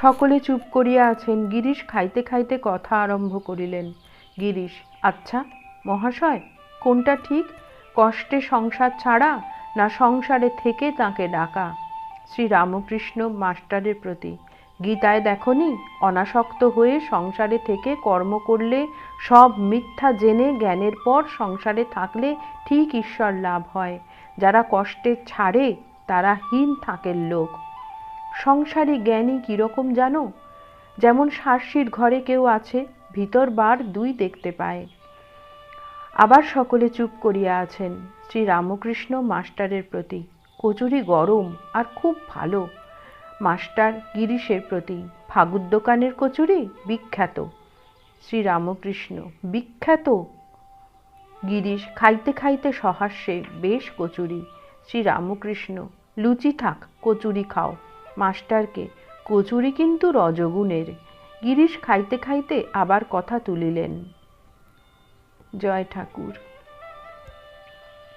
সকলে চুপ করিয়া আছেন। গিরিশ খাইতে খাইতে কথা আরম্ভ করিলেন। গিরিশ: আচ্ছা মহাশয়, কোনটা ঠিক, কষ্টে সংসার ছাড়া না সংসারে থেকে তাকে ডাকা? শ্রীরামকৃষ্ণ মাস্টারের প্রতি: গীতায় দেখনি, অনাসক্ত হয়ে সংসারে থেকে কর্ম করলে সব মিথ্যা জেনে জ্ঞানের পর সংসারে থাকলে ঠিক ঈশ্বর লাভ হয়। যারা কষ্টে ছাড়ে তারা হীন থাকের লোক। সংসারী জ্ঞানী কীরকম জানো? যেমন সার্সির ঘরে কেউ আছে, ভিতর বার দুই দেখতে পায়। আবার সকলে চুপ করিয়া আছেন। শ্রীরামকৃষ্ণ মাস্টারের প্রতি: কচুরি গরম আর খুব ভালো। মাস্টার গিরিশের প্রতি: ফাগুর দোকানের কচুরি বিখ্যাত। শ্রীরামকৃষ্ণ: বিখ্যাত? গিরিশ খাইতে খাইতে সহাস্যে: বেশ কচুরি। শ্রীরামকৃষ্ণ: লুচি থাক, কচুরি খাও। মাস্টারকে: কচুরি কিন্তু রজগুণের। গিরিশ খাইতে খাইতে আবার কথা তুলিলেন। জয় ঠাকুর।